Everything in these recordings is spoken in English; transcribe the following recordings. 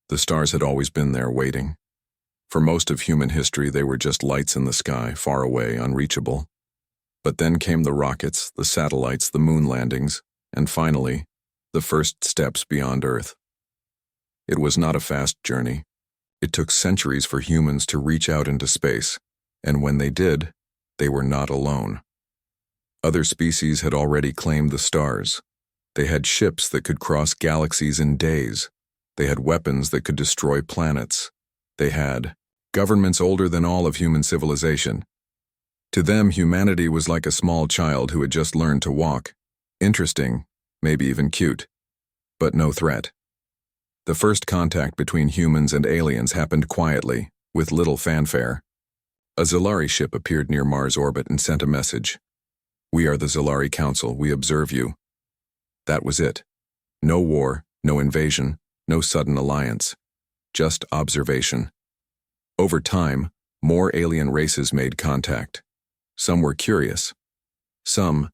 The stars had always been there waiting. For most of human history, they were just lights in the sky, far away, unreachable. But then came the rockets, the satellites, the moon landings, and finally, the first steps beyond Earth. It was not a fast journey. It took centuries for humans to reach out into space, and when they did, they were not alone. Other species had already claimed the stars. They had ships that could cross galaxies in days. They had weapons that could destroy planets. They had governments older than all of human civilization. To them, humanity was like a small child who had just learned to walk. Interesting, maybe even cute, but no threat. The first contact between humans and aliens happened quietly, with little fanfare. A Zilari ship appeared near Mars' orbit and sent a message. "We are the Zilari Council, we observe you." That was it. No war, no invasion, no sudden alliance. Just observation. Over time, more alien races made contact. Some were curious. Some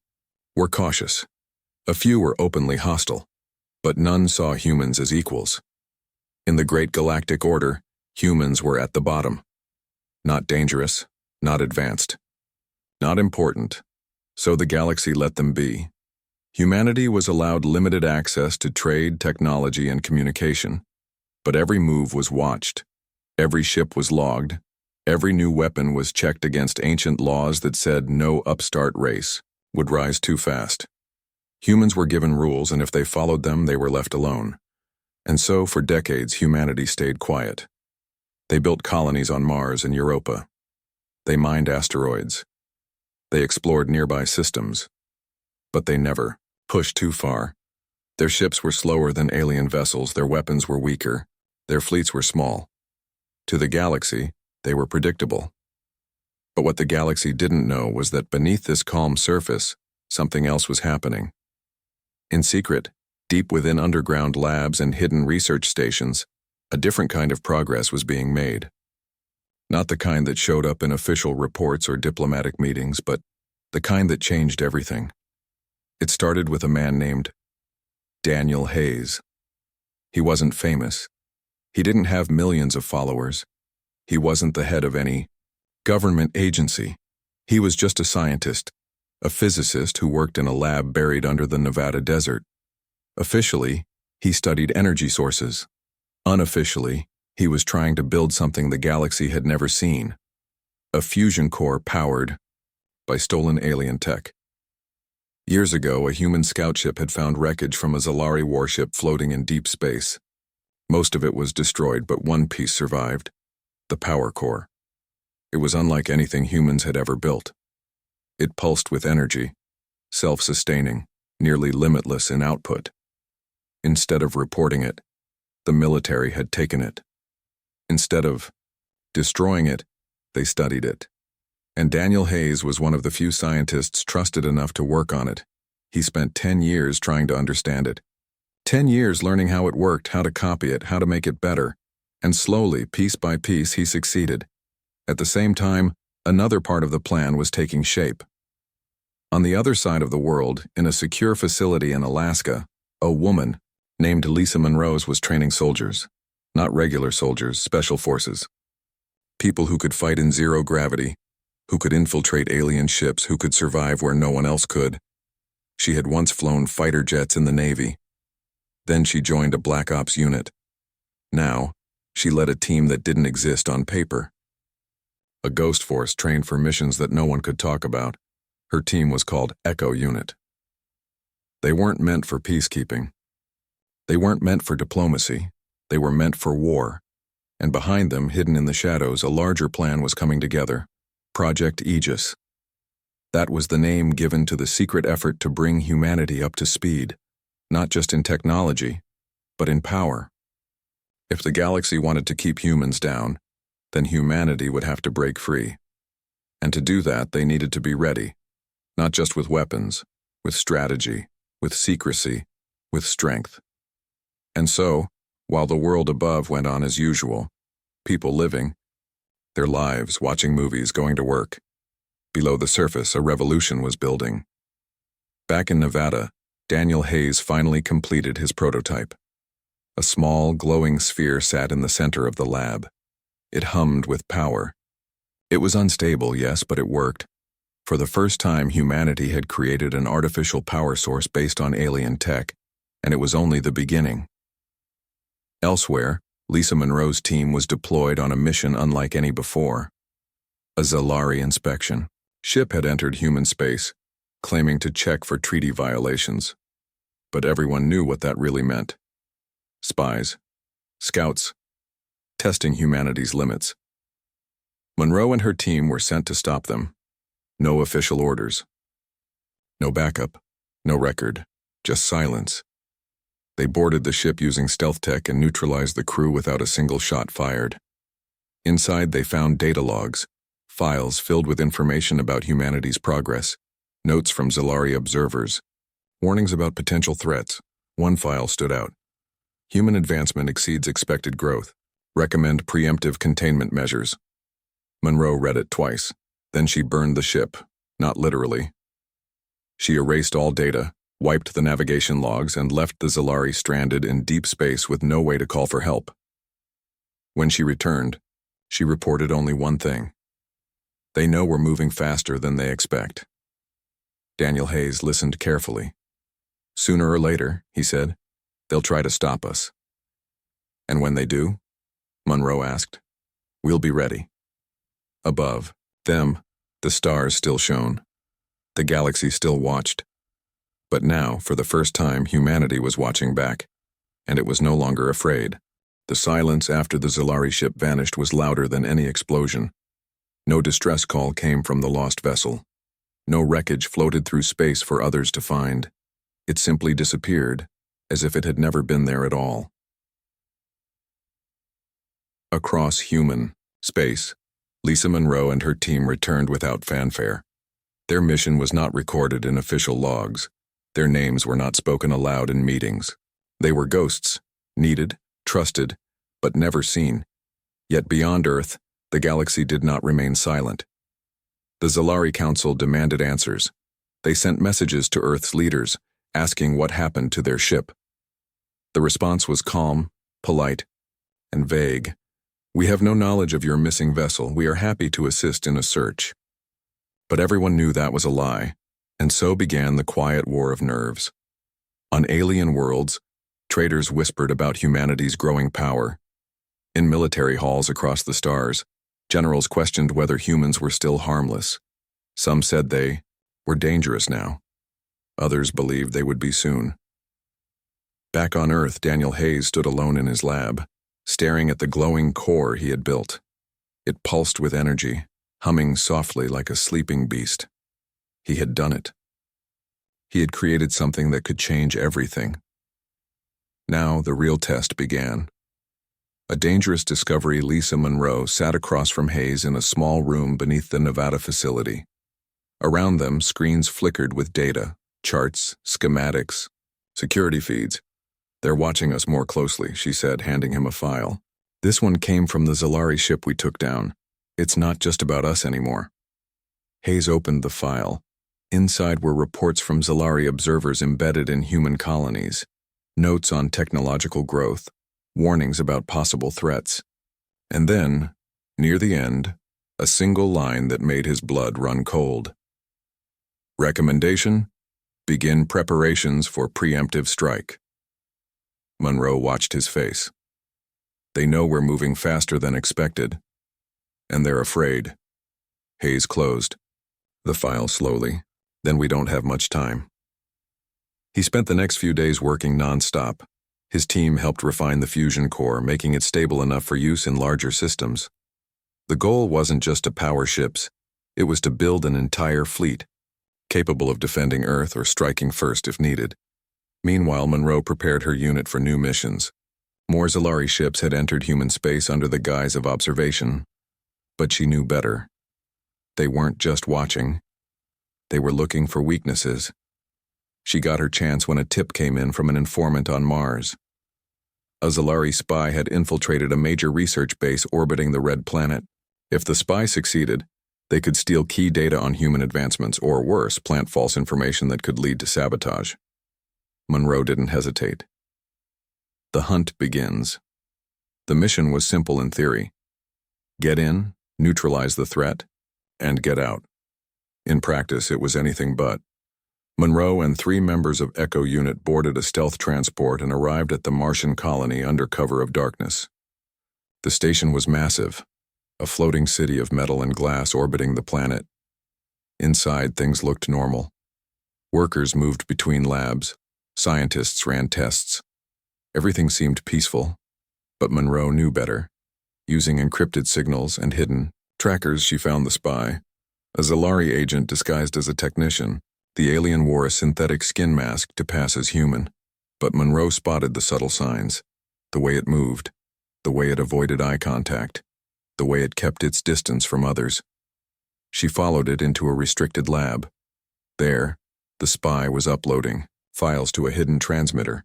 were cautious. A few were openly hostile, but none saw humans as equals. In the Great Galactic Order, humans were at the bottom. Not dangerous, not advanced, not important, so the galaxy let them be. Humanity was allowed limited access to trade, technology, and communication, but every move was watched. Every ship was logged. Every new weapon was checked against ancient laws that said no upstart race would rise too fast. Humans were given rules, and if they followed them, they were left alone. And so, for decades, humanity stayed quiet. They built colonies on Mars and Europa. They mined asteroids. They explored nearby systems. But they never pushed too far. Their ships were slower than alien vessels, their weapons were weaker, their fleets were small. To the galaxy, they were predictable. But what the galaxy didn't know was that beneath this calm surface, something else was happening. In secret, deep within underground labs and hidden research stations, a different kind of progress was being made. Not the kind that showed up in official reports or diplomatic meetings, but the kind that changed everything. It started with a man named Daniel Hayes. He wasn't famous. He didn't have millions of followers. He wasn't the head of any government agency. He was just a scientist, a physicist who worked in a lab buried under the Nevada desert. Officially, he studied energy sources. Unofficially, he was trying to build something the galaxy had never seen. A fusion core powered by stolen alien tech. Years ago, a human scout ship had found wreckage from a Zilari warship floating in deep space. Most of it was destroyed, but one piece survived. The power core. It was unlike anything humans had ever built. It pulsed with energy, self-sustaining, nearly limitless in output. Instead of reporting it, the military had taken it. Instead of destroying it, they studied it. And Daniel Hayes was one of the few scientists trusted enough to work on it. He spent 10 years trying to understand it. 10 years learning how it worked, how to copy it, how to make it better. And slowly, piece by piece, he succeeded. At the same time, another part of the plan was taking shape. On the other side of the world, in a secure facility in Alaska, a woman named Lisa Monrose was training soldiers. Not regular soldiers, special forces. People who could fight in zero gravity, who could infiltrate alien ships, who could survive where no one else could. She had once flown fighter jets in the Navy. Then she joined a Black Ops unit. Now, she led a team that didn't exist on paper. A ghost force trained for missions that no one could talk about. Her team was called Echo Unit. They weren't meant for peacekeeping. They weren't meant for diplomacy. They were meant for war. And behind them, hidden in the shadows, a larger plan was coming together. Project Aegis. That was the name given to the secret effort to bring humanity up to speed, not just in technology, but in power. If the galaxy wanted to keep humans down, then humanity would have to break free. And to do that, they needed to be ready, not just with weapons, with strategy, with secrecy, with strength. And so, while the world above went on as usual, people living their lives, watching movies, going to work, below the surface, a revolution was building. Back in Nevada, Daniel Hayes finally completed his prototype. A small, glowing sphere sat in the center of the lab. It hummed with power. It was unstable, yes, but it worked. For the first time, humanity had created an artificial power source based on alien tech, and it was only the beginning. Elsewhere, Lisa Monroe's team was deployed on a mission unlike any before. A Zalari inspection. Ship had entered human space, claiming to check for treaty violations. But everyone knew what that really meant. Spies. Scouts. Testing humanity's limits. Monroe and her team were sent to stop them. No official orders. No backup. No record. Just silence. They boarded the ship using stealth tech and neutralized the crew without a single shot fired. Inside, they found data logs, files filled with information about humanity's progress, notes from Zalari observers, warnings about potential threats. One file stood out. Human advancement exceeds expected growth. Recommend preemptive containment measures. Monroe read it twice. Then she burned the ship, not literally. She erased all data, wiped the navigation logs, and left the Zalari stranded in deep space with no way to call for help. When she returned, she reported only one thing. They know we're moving faster than they expect. Daniel Hayes listened carefully. Sooner or later, he said, they'll try to stop us. And when they do? Monroe asked. We'll be ready. Above them, the stars still shone. The galaxy still watched. But now, for the first time, humanity was watching back, and it was no longer afraid. The silence after the Zalari ship vanished was louder than any explosion. No distress call came from the lost vessel. No wreckage floated through space for others to find. It simply disappeared, as if it had never been there at all. Across human space, Lisa Monroe and her team returned without fanfare. Their mission was not recorded in official logs. Their names were not spoken aloud in meetings. They were ghosts, needed, trusted, but never seen. Yet beyond Earth, the galaxy did not remain silent. The Zalari Council demanded answers. They sent messages to Earth's leaders, asking what happened to their ship. The response was calm, polite, and vague. We have no knowledge of your missing vessel. We are happy to assist in a search. But everyone knew that was a lie, and so began the quiet war of nerves. On alien worlds, traitors whispered about humanity's growing power. In military halls across the stars, generals questioned whether humans were still harmless. Some said they were dangerous now. Others believed they would be soon. Back on Earth, Daniel Hayes stood alone in his lab, staring at the glowing core he had built. It pulsed with energy, humming softly like a sleeping beast. He had done it. He had created something that could change everything. Now the real test began. A dangerous discovery. Lisa Monroe sat across from Hayes in a small room beneath the Nevada facility. Around them, screens flickered with data, charts, schematics, security feeds. They're watching us more closely, she said, handing him a file. This one came from the Zalari ship we took down. It's not just about us anymore. Hayes opened the file. Inside were reports from Zalari observers embedded in human colonies, notes on technological growth, warnings about possible threats. And then, near the end, a single line that made his blood run cold. Recommendation: begin preparations for preemptive strike. Monroe watched his face. They know we're moving faster than expected, and they're afraid. Hayes closed the file slowly. Then we don't have much time. He spent the next few days working non-stop. His team helped refine the fusion core, making it stable enough for use in larger systems. The goal wasn't just to power ships. It was to build an entire fleet, capable of defending Earth or striking first if needed. Meanwhile, Monroe prepared her unit for new missions. More Zalari ships had entered human space under the guise of observation, but she knew better. They weren't just watching. They were looking for weaknesses. She got her chance when a tip came in from an informant on Mars. A Zalari spy had infiltrated a major research base orbiting the Red Planet. If the spy succeeded, they could steal key data on human advancements, or worse, plant false information that could lead to sabotage. Monroe didn't hesitate. The hunt begins. The mission was simple in theory. Get in, neutralize the threat, and get out. In practice, it was anything but. Monroe and 3 members of Echo Unit boarded a stealth transport and arrived at the Martian colony under cover of darkness. The station was massive, a floating city of metal and glass orbiting the planet. Inside, things looked normal. Workers moved between labs. Scientists ran tests. Everything seemed peaceful, but Monroe knew better. Using encrypted signals and hidden trackers, she found the spy, a Zalari agent disguised as a technician. The alien wore a synthetic skin mask to pass as human, but Monroe spotted the subtle signs, the way it moved, the way it avoided eye contact, the way it kept its distance from others. She followed it into a restricted lab. There, the spy was uploading files to a hidden transmitter.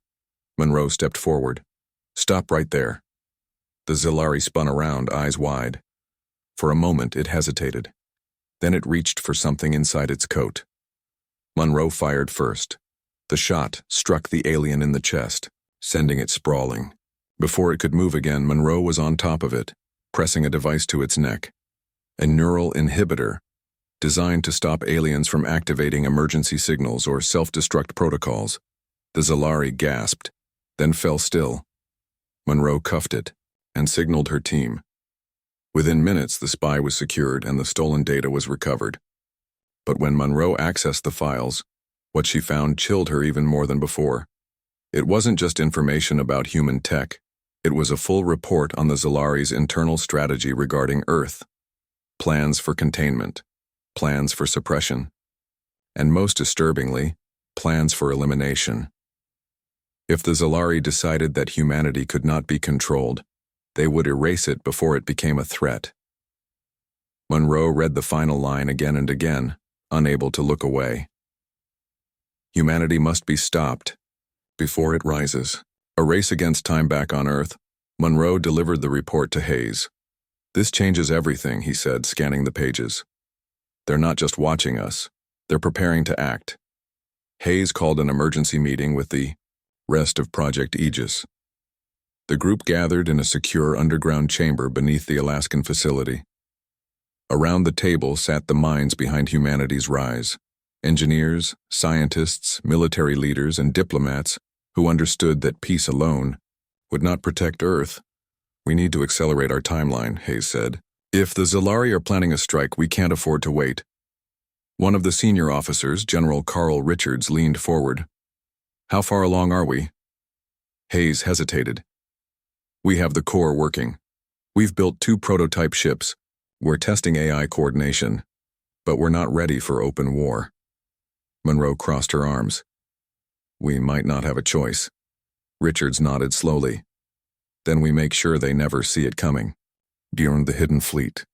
Monroe stepped forward. "Stop right there." The Zalari spun around, eyes wide. For a moment, it hesitated. Then it reached for something inside its coat. Monroe fired first. The shot struck the alien in the chest, sending it sprawling. Before it could move again, Monroe was on top of it, pressing a device to its neck. A neural inhibitor, designed to stop aliens from activating emergency signals or self-destruct protocols. The Zalari gasped, then fell still. Monroe cuffed it and signaled her team. Within minutes, the spy was secured and the stolen data was recovered. But when Monroe accessed the files, what she found chilled her even more than before. It wasn't just information about human tech. It was a full report on the Zalari's internal strategy regarding Earth. Plans for containment, plans for suppression, and most disturbingly, plans for elimination. If the Zalari decided that humanity could not be controlled, they would erase it before it became a threat. Monroe read the final line again and again, unable to look away. Humanity must be stopped before it rises. A race against time back on Earth. Monroe delivered the report to Hayes. "This changes everything," he said, scanning the pages. "They're not just watching us. They're preparing to act." Hayes called an emergency meeting with the rest of Project Aegis. The group gathered in a secure underground chamber beneath the Alaskan facility. Around the table sat the minds behind humanity's rise. Engineers, scientists, military leaders, and diplomats who understood that peace alone would not protect Earth. "We need to accelerate our timeline," Hayes said. "If the Zalari are planning a strike, we can't afford to wait." One of the senior officers, General Carl Richards, leaned forward. "How far along are we?" Hayes hesitated. "We have the core working. We've built 2 prototype ships. We're testing AI coordination, but we're not ready for open war." Monroe crossed her arms. "We might not have a choice." Richards nodded slowly. "Then we make sure they never see it coming." Beyond the hidden fleet.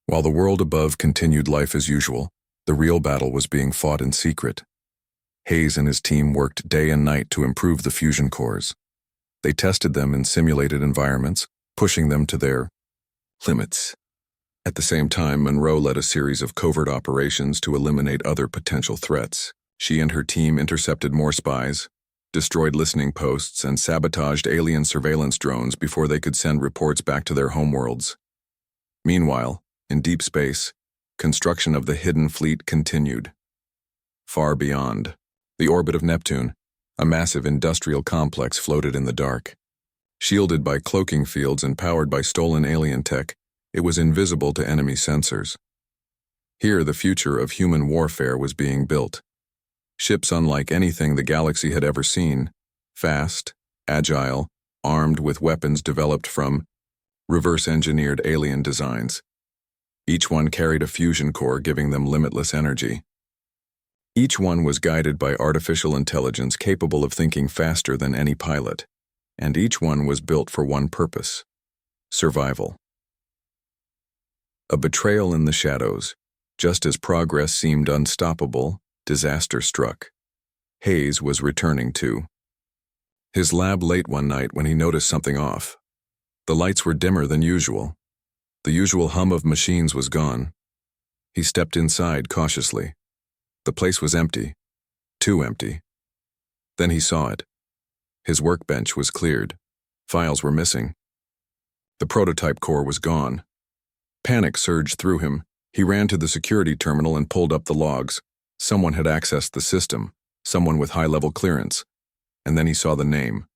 While the world above continued life as usual, the real battle was being fought in secret. Hayes and his team worked day and night to improve the fusion cores. They tested them in simulated environments, pushing them to their limits. At the same time, Monroe led a series of covert operations to eliminate other potential threats. She and her team intercepted more spies, destroyed listening posts, and sabotaged alien surveillance drones before they could send reports back to their homeworlds. Meanwhile, in deep space, construction of the hidden fleet continued. Far beyond, the orbit of Neptune, a massive industrial complex floated in the dark. Shielded by cloaking fields and powered by stolen alien tech, it was invisible to enemy sensors. Here, the future of human warfare was being built. Ships unlike anything the galaxy had ever seen, fast, agile, armed with weapons developed from reverse-engineered alien designs. Each one carried a fusion core giving them limitless energy. Each one was guided by artificial intelligence capable of thinking faster than any pilot, and each one was built for one purpose: survival. A betrayal in the shadows. Just as progress seemed unstoppable, disaster struck. Hayes was returning to his lab late one night when he noticed something off. The lights were dimmer than usual. The usual hum of machines was gone. He stepped inside cautiously. The place was empty. Too empty. Then he saw it. His workbench was cleared. Files were missing. The prototype core was gone. Panic surged through him. He ran to the security terminal and pulled up the logs. Someone had accessed the system, someone with high-level clearance. And then he saw the name.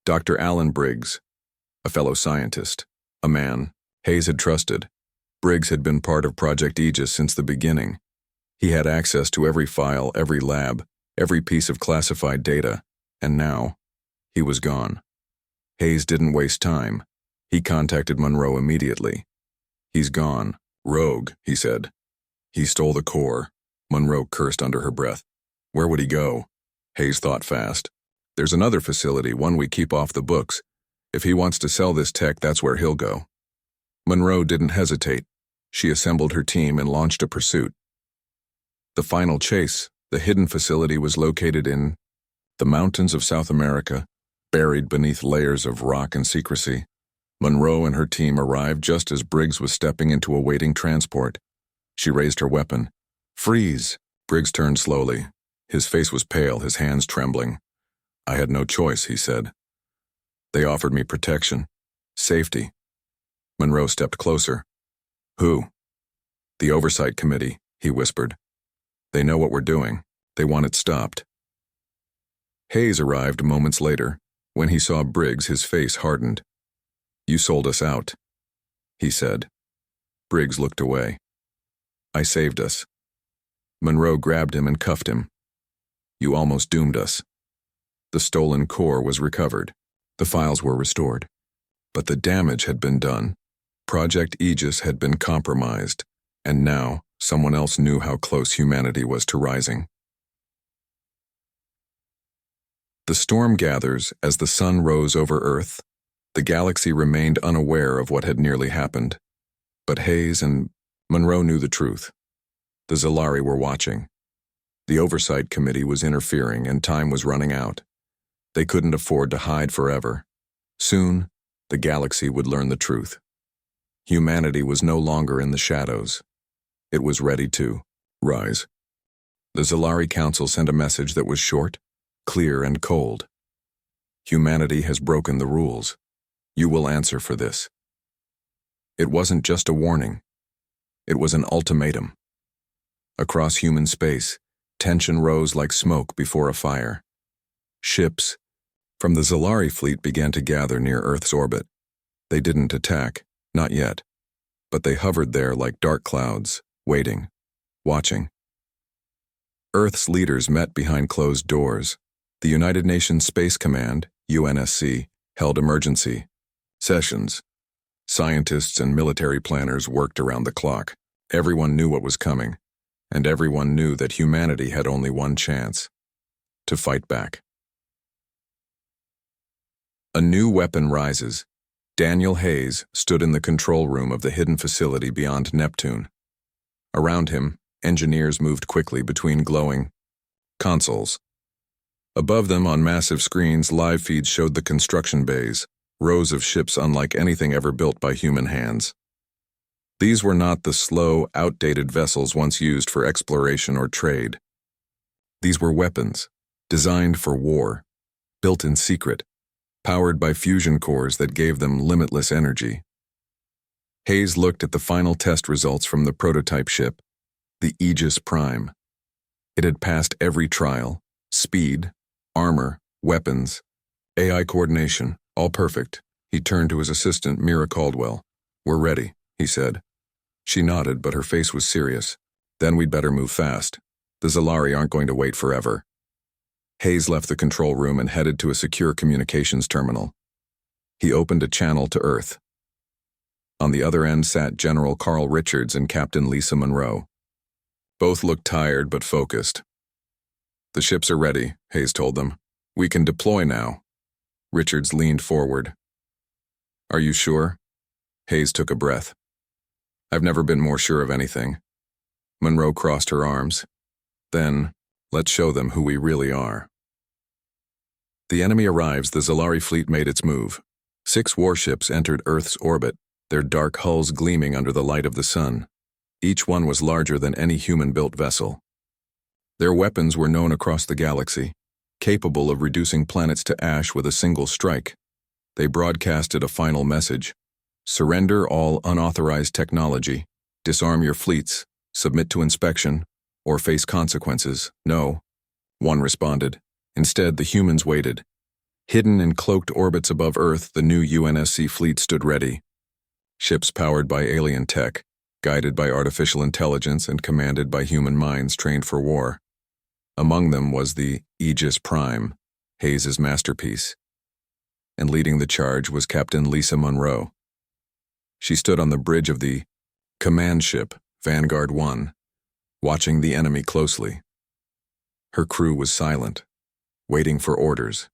Dr. Alan Briggs, a fellow scientist, a man Hayes had trusted. Briggs had been part of Project Aegis since the beginning. He had access to every file, every lab, every piece of classified data, and now, he was gone. Hayes didn't waste time. He contacted Monroe immediately. "He's gone. Rogue," he said. "He stole the core." Monroe cursed under her breath. Where would he go? Hayes thought fast. There's another facility, one we keep off the books. If he wants to sell this tech, that's where he'll go. Monroe didn't hesitate. She assembled her team and launched a pursuit. The final chase, the hidden facility, was located in the mountains of South America, buried beneath layers of rock and secrecy. Monroe and her team arrived just as Briggs was stepping into a waiting transport. She raised her weapon. "Freeze!" Briggs turned slowly. His face was pale, his hands trembling. "I had no choice," he said. "They offered me protection, safety." Monroe stepped closer. "Who?" "The Oversight Committee," he whispered. "They know what we're doing. They want it stopped." Hayes arrived moments later. When he saw Briggs, his face hardened. "You sold us out," he said. Briggs looked away. "I saved us." Monroe grabbed him and cuffed him. "You almost doomed us." The stolen core was recovered. The files were restored. But the damage had been done. Project Aegis had been compromised, and now someone else knew how close humanity was to rising. The storm gathers as the sun rose over Earth. The galaxy remained unaware of what had nearly happened. But Hayes and Monroe knew the truth. The Zalari were watching. The Oversight Committee was interfering, and time was running out. They couldn't afford to hide forever. Soon, the galaxy would learn the truth. Humanity was no longer in the shadows. It was ready to rise. The Zalari Council sent a message that was short, clear, and cold. "Humanity has broken the rules. You will answer for this." It wasn't just a warning. It was an ultimatum. Across human space, tension rose like smoke before a fire. Ships from the Zalari fleet began to gather near Earth's orbit. They didn't attack, not yet, but they hovered there like dark clouds, waiting, watching. Earth's leaders met behind closed doors. The United Nations Space Command, UNSC, held emergency sessions. Scientists and military planners worked around the clock. Everyone knew what was coming, and everyone knew that humanity had only one chance: to fight back. A new weapon rises. Daniel Hayes stood in the control room of the hidden facility beyond Neptune. Around him, engineers moved quickly between glowing consoles. Above them, on massive screens, live feeds showed the construction bays, rows of ships unlike anything ever built by human hands. These were not the slow, outdated vessels once used for exploration or trade. These were weapons, designed for war, built in secret, powered by fusion cores that gave them limitless energy. Hayes looked at the final test results from the prototype ship, the Aegis Prime. It had passed every trial: speed, armor, weapons, AI coordination, all perfect. He turned to his assistant, Mira Caldwell. "We're ready," he said. She nodded, but her face was serious. "Then we'd better move fast. The Zalari aren't going to wait forever." Hayes left the control room and headed to a secure communications terminal. He opened a channel to Earth. On the other end sat General Carl Richards and Captain Lisa Monroe. Both looked tired but focused. "The ships are ready," Hayes told them. "We can deploy now." Richards leaned forward. "Are you sure?" Hayes took a breath. "I've never been more sure of anything." Monroe crossed her arms. "Then, let's show them who we really are." The enemy arrives. The Zalari fleet made its move. 6 warships entered Earth's orbit, their dark hulls gleaming under the light of the sun. Each one was larger than any human-built vessel. Their weapons were known across the galaxy, capable of reducing planets to ash with a single strike. They broadcasted a final message. Surrender all unauthorized technology, disarm your fleets, submit to inspection, or face consequences. No, one responded. Instead, the humans waited. Hidden in cloaked orbits above Earth, the new UNSC fleet stood ready. Ships powered by alien tech, guided by artificial intelligence and commanded by human minds trained for war. Among them was the Aegis Prime, Hayes's masterpiece. And leading the charge was Captain Lisa Monroe. She stood on the bridge of the command ship, Vanguard 1, watching the enemy closely. Her crew was silent, waiting for orders.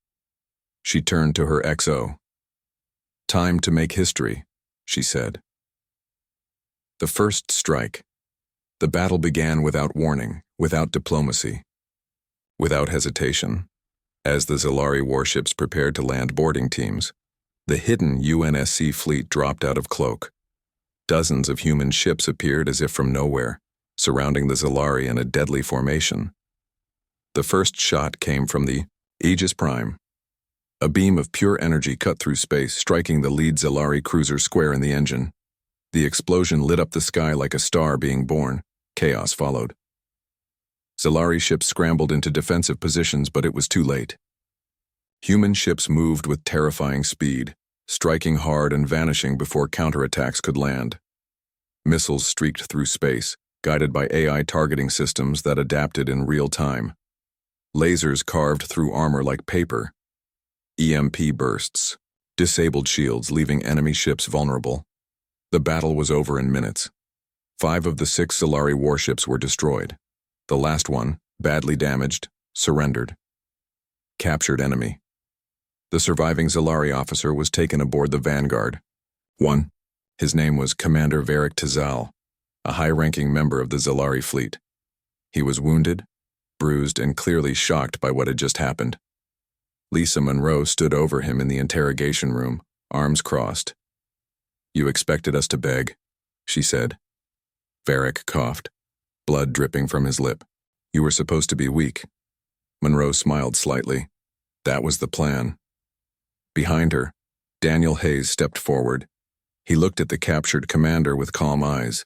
She turned to her XO. "Time to make history," she said. The first strike. The battle began without warning, without diplomacy, without hesitation. As the Zalari warships prepared to land boarding teams, the hidden UNSC fleet dropped out of cloak. Dozens of human ships appeared as if from nowhere, surrounding the Zalari in a deadly formation. The first shot came from the Aegis Prime. A beam of pure energy cut through space, striking the lead Zalari cruiser square in the engine. The explosion lit up the sky like a star being born. Chaos followed. Zalari ships scrambled into defensive positions, but it was too late. Human ships moved with terrifying speed, striking hard and vanishing before counterattacks could land. Missiles streaked through space, guided by AI targeting systems that adapted in real time. Lasers carved through armor like paper. EMP bursts disabled shields, leaving enemy ships vulnerable. The battle was over in minutes. 5 of the 6 Zalari warships were destroyed. The last one, badly damaged, surrendered. Captured enemy. The surviving Zalari officer was taken aboard the Vanguard 1. His name was Commander Varric Tazal, a high-ranking member of the Zalari fleet. He was wounded, bruised, and clearly shocked by what had just happened. Lisa Monroe stood over him in the interrogation room, arms crossed. "You expected us to beg," she said. Varric coughed, blood dripping from his lip. "You were supposed to be weak." Monroe smiled slightly. That was the plan. Behind her, Daniel Hayes stepped forward. He looked at the captured commander with calm eyes.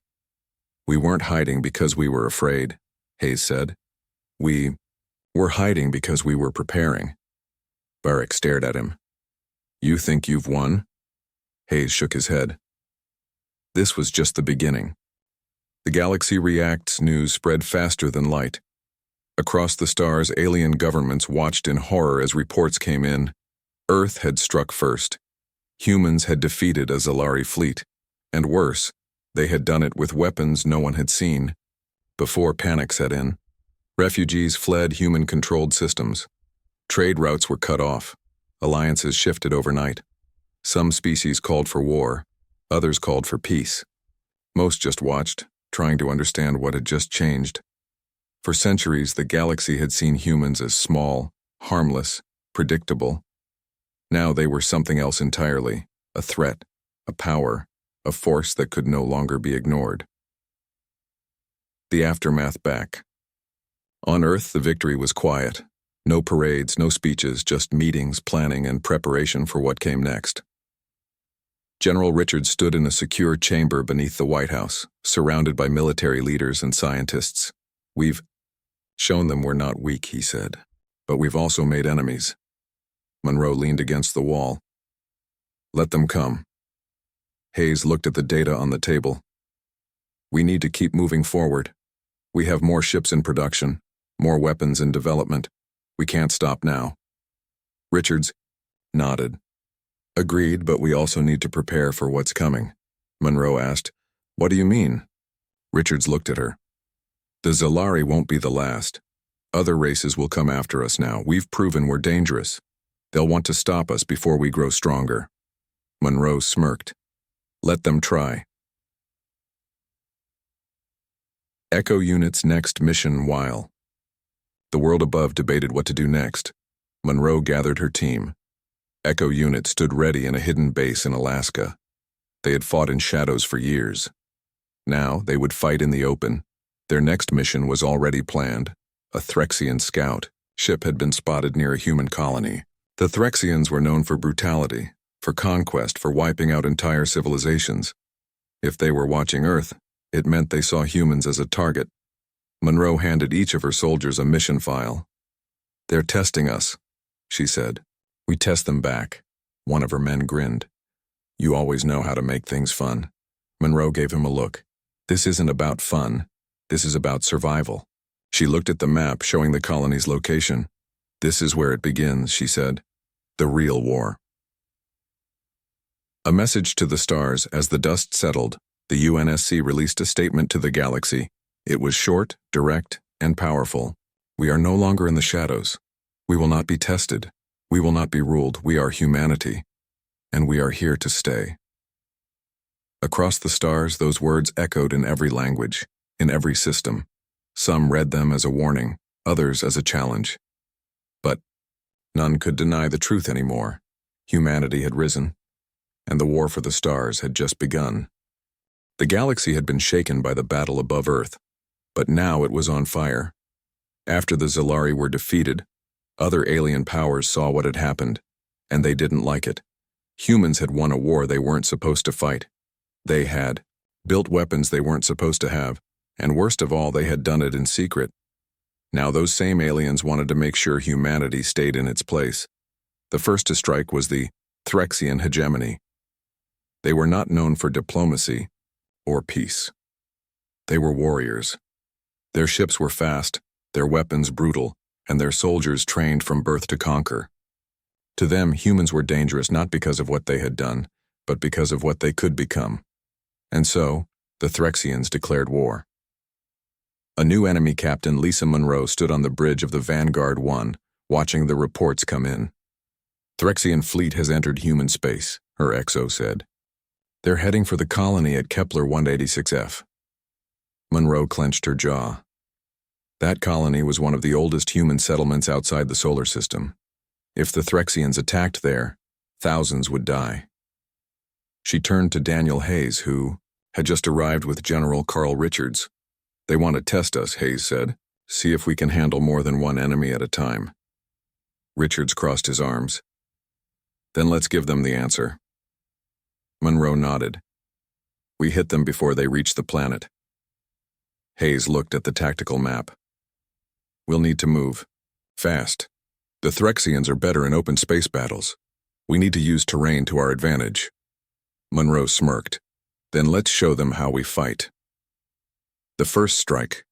"We weren't hiding because we were afraid," Hayes said. "We were hiding because we were preparing." Varric stared at him. "You think you've won?" Hayes shook his head. This was just the beginning. The Galaxy Reacts news spread faster than light. Across the stars, alien governments watched in horror as reports came in. Earth had struck first. Humans had defeated a Zalari fleet. And worse, they had done it with weapons no one had seen. Before panic set in, refugees fled human-controlled systems. Trade routes were cut off. Alliances shifted overnight. Some species called for war. Others called for peace. Most just watched, trying to understand what had just changed. For centuries, the galaxy had seen humans as small, harmless, predictable. Now they were something else entirely, a threat, a power, a force that could no longer be ignored. The aftermath back. On Earth, the victory was quiet. No parades, no speeches, just meetings, planning, and preparation for what came next. General Richards stood in a secure chamber beneath the White House, surrounded by military leaders and scientists. "We've shown them we're not weak," he said, "but we've also made enemies." Monroe leaned against the wall. "Let them come." Hayes looked at the data on the table. "We need to keep moving forward. We have more ships in production, more weapons in development. We can't stop now." Richards nodded. "Agreed, but we also need to prepare for what's coming." Monroe asked, "What do you mean?" Richards looked at her. "The Zalari won't be the last. Other races will come after us now. We've proven we're dangerous. They'll want to stop us before we grow stronger." Monroe smirked. "Let them try." Echo Unit's next mission while. The world above debated what to do next. Monroe gathered her team. Echo Unit stood ready in a hidden base in Alaska. They had fought in shadows for years. Now they would fight in the open. Their next mission was already planned. A Threxian scout ship had been spotted near a human colony. The Threxians were known for brutality, for conquest, for wiping out entire civilizations. If they were watching Earth, it meant they saw humans as a target. Monroe handed each of her soldiers a mission file. "They're testing us," she said. "We test them back." One of her men grinned. "You always know how to make things fun." Monroe gave him a look. "This isn't about fun. This is about survival." She looked at the map showing the colony's location. "This is where it begins," she said. "The real war." A message to the stars. As the dust settled, the UNSC released a statement to the galaxy. It was short, direct, and powerful. "We are no longer in the shadows. We will not be tested. We will not be ruled. We are humanity. And we are here to stay." Across the stars, those words echoed in every language, in every system. Some read them as a warning, others as a challenge. But none could deny the truth anymore. Humanity had risen, and the war for the stars had just begun. The galaxy had been shaken by the battle above Earth, but now it was on fire. After the Zalari were defeated, other alien powers saw what had happened, and they didn't like it. Humans had won a war they weren't supposed to fight. They had built weapons they weren't supposed to have, and worst of all, they had done it in secret. Now those same aliens wanted to make sure humanity stayed in its place. The first to strike was the Threxian hegemony. They were not known for diplomacy or peace. They were warriors. Their ships were fast, their weapons brutal, and their soldiers trained from birth to conquer. To them, humans were dangerous not because of what they had done, but because of what they could become. And so, the Threxians declared war. A new enemy captain, Lisa Monroe, stood on the bridge of the Vanguard 1, watching the reports come in. "Threxian fleet has entered human space," her XO said. "They're heading for the colony at Kepler 186F. Monroe clenched her jaw. That colony was one of the oldest human settlements outside the solar system. If the Threxians attacked there, thousands would die. She turned to Daniel Hayes, who had just arrived with General Carl Richards. "They want to test us," Hayes said. "See if we can handle more than one enemy at a time." Richards crossed his arms. "Then let's give them the answer." Monroe nodded. "We hit them before they reach the planet." Hayes looked at the tactical map. "We'll need to move. Fast. The Threxians are better in open space battles. We need to use terrain to our advantage." Monroe smirked. "Then let's show them how we fight." The first strike.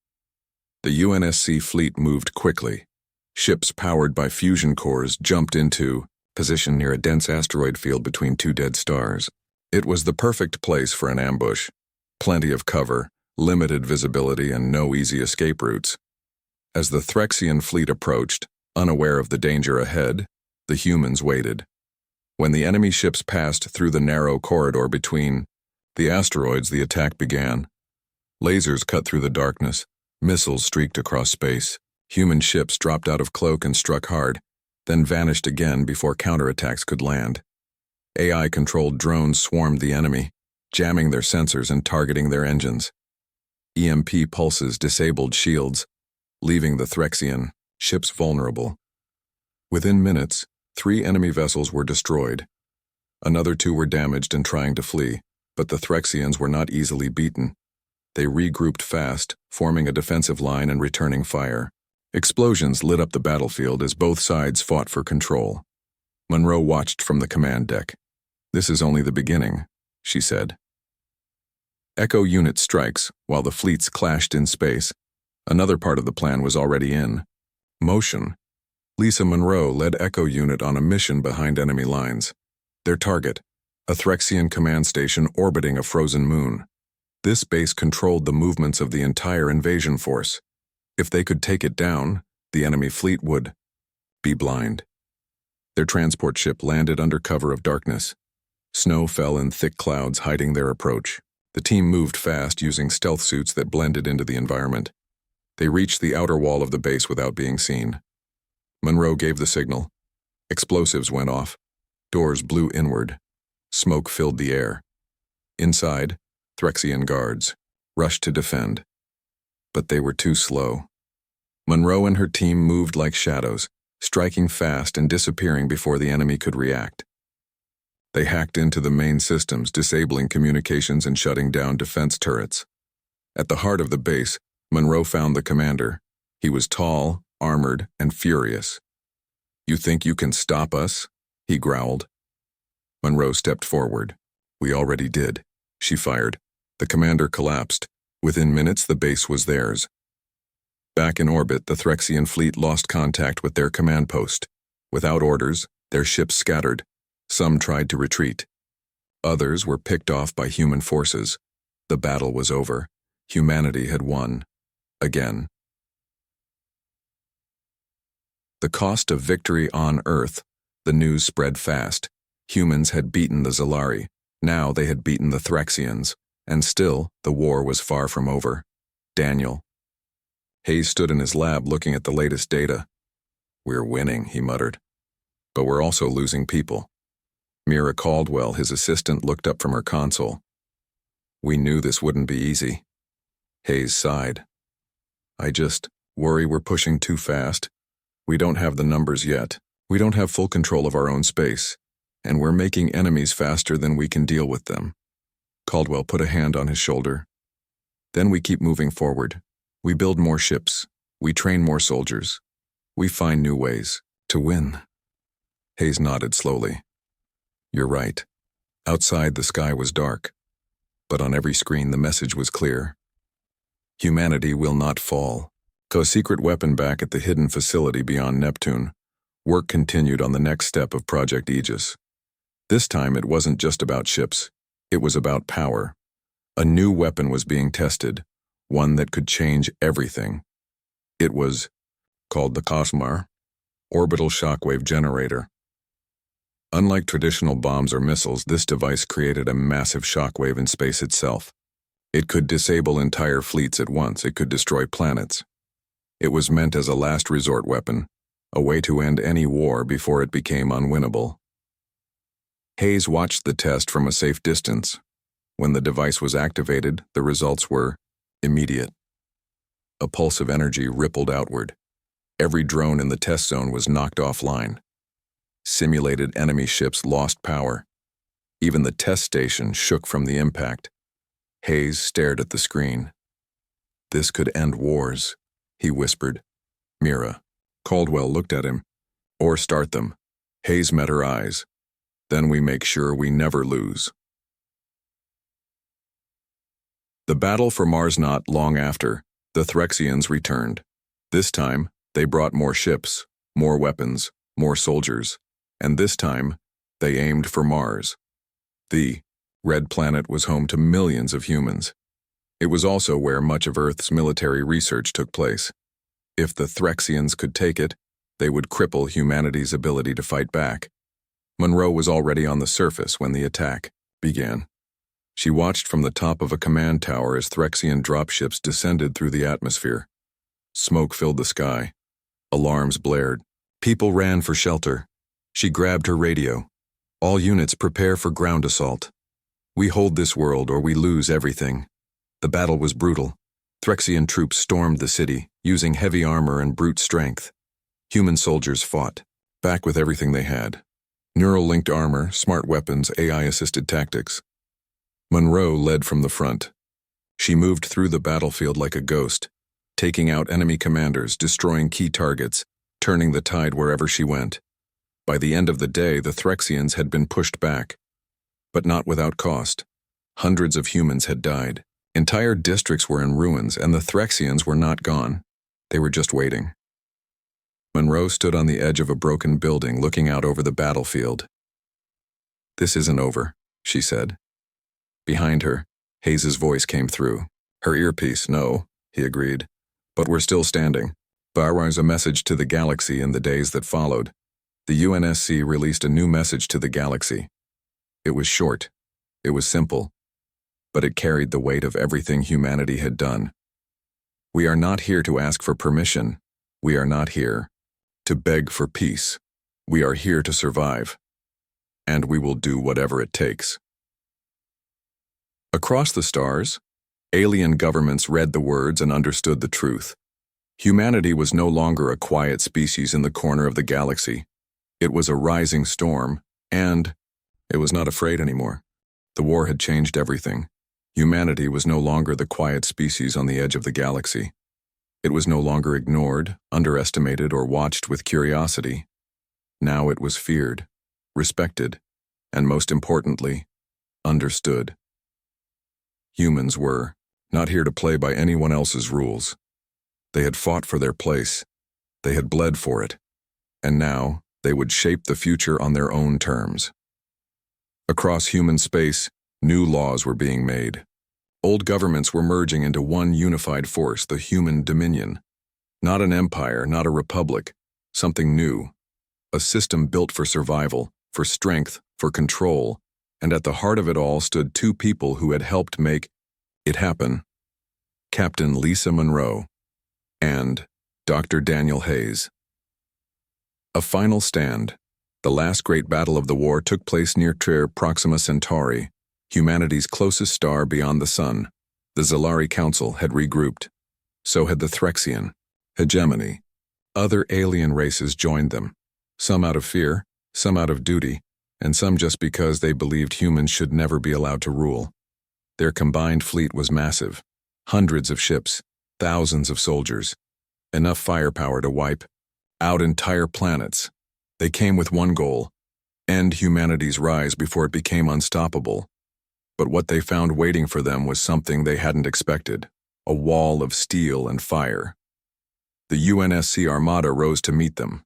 The UNSC fleet moved quickly. Ships powered by fusion cores jumped into position near a dense asteroid field between two dead stars. It was the perfect place for an ambush. Plenty of cover, limited visibility, and no easy escape routes. As the Threxian fleet approached, unaware of the danger ahead, the humans waited. When the enemy ships passed through the narrow corridor between the asteroids, the attack began. Lasers cut through the darkness, missiles streaked across space. Human ships dropped out of cloak and struck hard, then vanished again before counterattacks could land. AI-controlled drones swarmed the enemy, jamming their sensors and targeting their engines. EMP pulses disabled shields, leaving the Threxian ships vulnerable. Within minutes, 3 enemy vessels were destroyed. Another 2 were damaged and trying to flee, but the Threxians were not easily beaten. They regrouped fast, forming a defensive line and returning fire. Explosions lit up the battlefield as both sides fought for control. Monroe watched from the command deck. "This is only the beginning," she said. Echo unit strikes while the fleets clashed in space. Another part of the plan was already in motion. Lisa Monroe led Echo unit on a mission behind enemy lines. Their target, a Threxian command station orbiting a frozen moon. This base controlled the movements of the entire invasion force. If they could take it down, the enemy fleet would be blind. Their transport ship landed under cover of darkness. Snow fell in thick clouds, hiding their approach. The team moved fast, using stealth suits that blended into the environment. They reached the outer wall of the base without being seen. Monroe gave the signal. Explosives went off. Doors blew inward. Smoke filled the air. Inside, Threxian guards rushed to defend. But they were too slow. Monroe and her team moved like shadows, striking fast and disappearing before the enemy could react. They hacked into the main systems, disabling communications and shutting down defense turrets. At the heart of the base, Monroe found the commander. He was tall, armored, and furious. "You think you can stop us?" he growled. Monroe stepped forward. "We already did," she fired. The commander collapsed. Within minutes, the base was theirs. Back in orbit, the Threxian fleet lost contact with their command post. Without orders, their ships scattered. Some tried to retreat. Others were picked off by human forces. The battle was over. Humanity had won. Again. The cost of victory on Earth. The news spread fast. Humans had beaten the Zalari. Now they had beaten the Threxians. And still, the war was far from over. Daniel. Hayes stood in his lab looking at the latest data. "We're winning," he muttered. "But we're also losing people." Mira Caldwell, his assistant, looked up from her console. "We knew this wouldn't be easy." Hayes sighed. "I just worry we're pushing too fast. We don't have the numbers yet. We don't have full control of our own space. And we're making enemies faster than we can deal with them." Caldwell put a hand on his shoulder. "Then we keep moving forward. We build more ships. We train more soldiers. We find new ways to win." Hayes nodded slowly. "You're right." Outside, the sky was dark. But on every screen, the message was clear. Humanity will not fall. A secret weapon back at the hidden facility beyond Neptune. Work continued on the next step of Project Aegis. This time, it wasn't just about ships. It was about power. A new weapon was being tested, one that could change everything. It was called the Cosmar, Orbital Shockwave Generator. Unlike traditional bombs or missiles, this device created a massive shockwave in space itself. It could disable entire fleets at once. It could destroy planets. It was meant as a last resort weapon, a way to end any war before it became unwinnable. Hayes watched the test from a safe distance. When the device was activated, the results were immediate. A pulse of energy rippled outward. Every drone in the test zone was knocked offline. Simulated enemy ships lost power. Even the test station shook from the impact. Hayes stared at the screen. "This could end wars," he whispered. "Mira." Caldwell looked at him. "Or start them." Hayes met her eyes. "Then we make sure we never lose." The battle for Mars. Not long after, the Threxians returned. This time, they brought more ships, more weapons, more soldiers, and this time, they aimed for Mars. The Red Planet was home to millions of humans. It was also where much of Earth's military research took place. If the Threxians could take it, they would cripple humanity's ability to fight back. Monroe was already on the surface when the attack began. She watched from the top of a command tower as Threxian dropships descended through the atmosphere. Smoke filled the sky. Alarms blared. People ran for shelter. She grabbed her radio. "All units prepare for ground assault. We hold this world or we lose everything." The battle was brutal. Threxian troops stormed the city, using heavy armor and brute strength. Human soldiers fought, back with everything they had. Neural-linked armor, smart weapons, AI-assisted tactics. Monroe led from the front. She moved through the battlefield like a ghost, taking out enemy commanders, destroying key targets, turning the tide wherever she went. By the end of the day, the Threxians had been pushed back. But not without cost. Hundreds of humans had died. Entire districts were in ruins, and the Threxians were not gone. They were just waiting. Monroe stood on the edge of a broken building, looking out over the battlefield. "This isn't over," she said. Behind her, Hayes's voice came through. Her earpiece, "No," he agreed. "But we're still standing." There was a message to the galaxy in the days that followed. The UNSC released a new message to the galaxy. It was short. It was simple. But it carried the weight of everything humanity had done. "We are not here to ask for permission. We are not here to beg for peace. We are here to survive. And we will do whatever it takes." Across the stars, alien governments read the words and understood the truth. Humanity was no longer a quiet species in the corner of the galaxy. It was a rising storm, and It was not afraid anymore. The war had changed everything. Humanity was no longer the quiet species on the edge of the galaxy. It was no longer ignored, underestimated, or watched with curiosity. Now it was feared, respected, and most importantly, understood. Humans were not here to play by anyone else's rules. They had fought for their place. They had bled for it. And now they would shape the future on their own terms. Across human space, new laws were being made. Old governments were merging into one unified force, the human dominion. Not an empire, not a republic, something new. A system built for survival, for strength, for control, and at the heart of it all stood two people who had helped make it happen. Captain Lisa Monroe and Dr. Daniel Hayes. A final stand. The last great battle of the war took place near Proxima Centauri, humanity's closest star beyond the sun. The Zalari Council had regrouped. So had the Threxian hegemony. Other alien races joined them, some out of fear, some out of duty, and some just because they believed humans should never be allowed to rule. Their combined fleet was massive. Hundreds of ships, thousands of soldiers, enough firepower to wipe out entire planets. They came with one goal: end humanity's rise before it became unstoppable. But what they found waiting for them was something they hadn't expected: a wall of steel and fire. The UNSC Armada rose to meet them.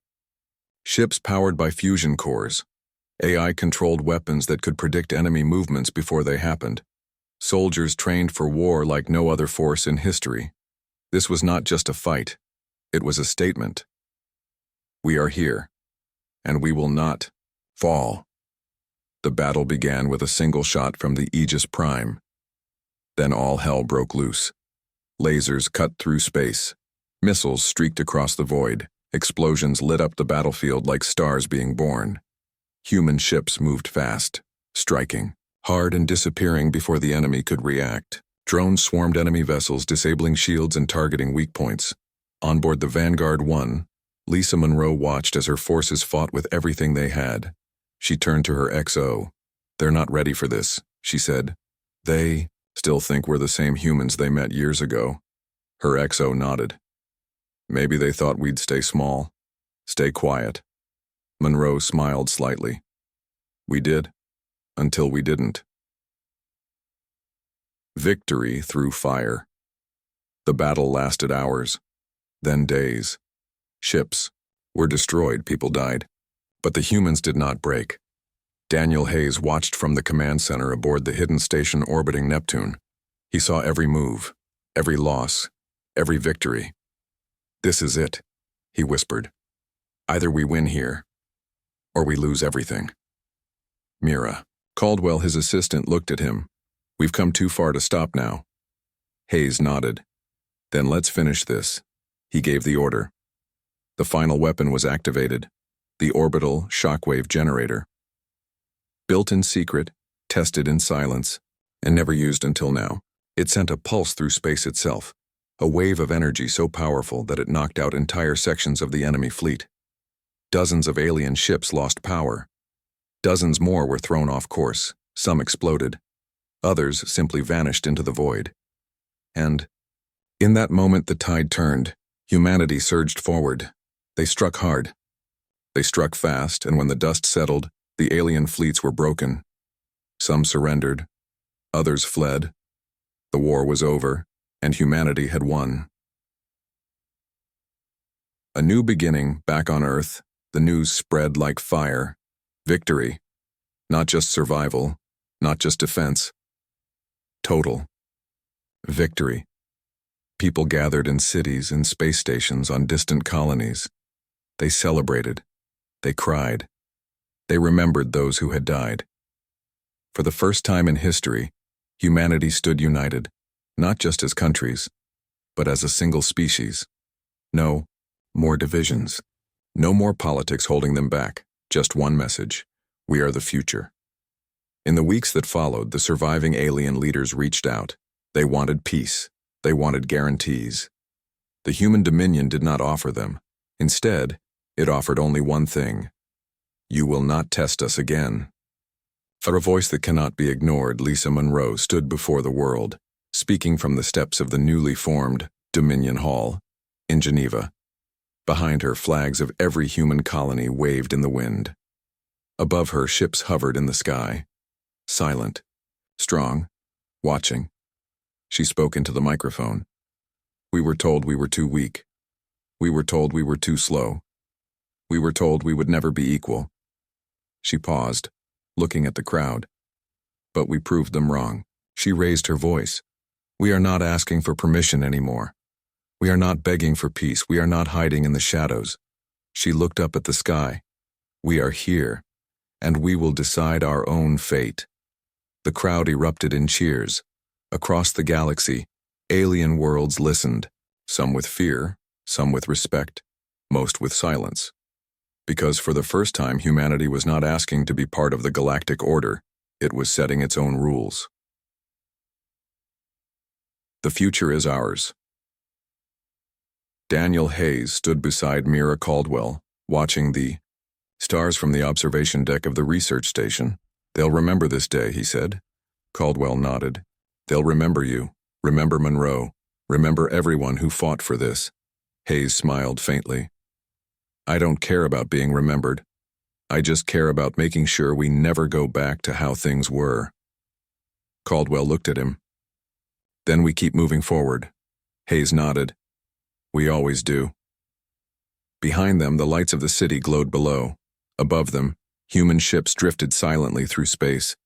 Ships powered by fusion cores, AI-controlled weapons that could predict enemy movements before they happened. Soldiers trained for war like no other force in history. This was not just a fight. It was a statement. We are here, and we will not fall. The battle began with a single shot from the Aegis Prime. Then all hell broke loose. Lasers cut through space. Missiles streaked across the void. Explosions lit up the battlefield like stars being born. Human ships moved fast, striking hard and disappearing before the enemy could react. Drones swarmed enemy vessels, disabling shields and targeting weak points. On board the Vanguard 1, Lisa Monroe watched as her forces fought with everything they had. She turned to her XO. "They're not ready for this," she said. "They still think we're the same humans they met years ago." Her XO nodded. "Maybe they thought we'd stay small, stay quiet." Monroe smiled slightly. "We did, until we didn't." Victory through fire. The battle lasted hours, then days. Ships were destroyed, people died. But the humans did not break. Daniel Hayes watched from the command center aboard the hidden station orbiting Neptune. He saw every move, every loss, every victory. "This is it," he whispered. "Either we win here, or we lose everything." Mira. Caldwell, his assistant, looked at him. "We've come too far to stop now." Hayes nodded. "Then let's finish this." He gave the order. The final weapon was activated, the orbital shockwave generator. Built in secret, tested in silence, and never used until now, it sent a pulse through space itself, a wave of energy so powerful that it knocked out entire sections of the enemy fleet. Dozens of alien ships lost power. Dozens more were thrown off course, some exploded. Others simply vanished into the void. And in that moment the tide turned. Humanity surged forward. They struck hard. They struck fast, and when the dust settled, the alien fleets were broken. Some surrendered. Others fled. The war was over, and humanity had won. A new beginning back on Earth. The news spread like fire. Victory. Not just survival, not just defense. Total victory. People gathered in cities and space stations on distant colonies. They celebrated. They cried. They remembered those who had died. For the first time in history, humanity stood united, not just as countries, but as a single species. No more divisions. No more politics holding them back. Just one message: we are the future. In the weeks that followed, the surviving alien leaders reached out. They wanted peace. They wanted guarantees. The human dominion did not offer them. Instead, it offered only one thing: you will not test us again. For a voice that cannot be ignored, Lisa Monroe stood before the world, speaking from the steps of the newly formed Dominion Hall in Geneva. Behind her, flags of every human colony waved in the wind. Above her, ships hovered in the sky, silent, strong, watching. She spoke into the microphone. We were told we were too weak. We were told we were too slow. We were told we would never be equal. She paused, looking at the crowd. But we proved them wrong. She raised her voice. We are not asking for permission anymore. We are not begging for peace. We are not hiding in the shadows. She looked up at the sky. We are here, and we will decide our own fate. The crowd erupted in cheers. Across the galaxy, alien worlds listened, some with fear, some with respect, most with silence. Because for the first time, humanity was not asking to be part of the galactic order, it was setting its own rules. The future is ours. Daniel Hayes stood beside Mira Caldwell, watching the stars from the observation deck of the research station. They'll remember this day, he said. Caldwell nodded. They'll remember you. Remember Monroe. Remember everyone who fought for this. Hayes smiled faintly. I don't care about being remembered. I just care about making sure we never go back to how things were. Caldwell looked at him. Then we keep moving forward. Hayes nodded. We always do. Behind them, the lights of the city glowed below. Above them, human ships drifted silently through space.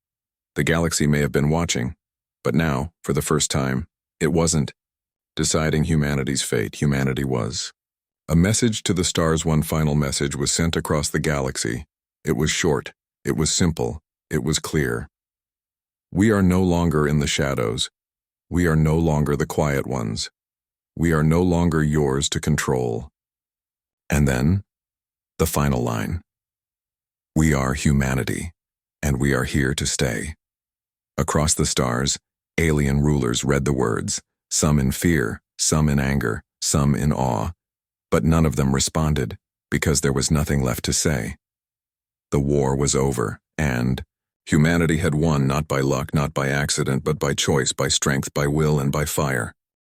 The galaxy may have been watching, but now, for the first time, it wasn't deciding humanity's fate. Humanity was. A message to the stars, one final message, was sent across the galaxy. It was short, it was simple, it was clear. We are no longer in the shadows. We are no longer the quiet ones. We are no longer yours to control. And then, the final line. We are humanity, and we are here to stay. Across the stars, alien rulers read the words, some in fear, some in anger, some in awe, but none of them responded, because there was nothing left to say. The war was over, and humanity had won, not by luck, not by accident, but by choice, by strength, by will, and by fire.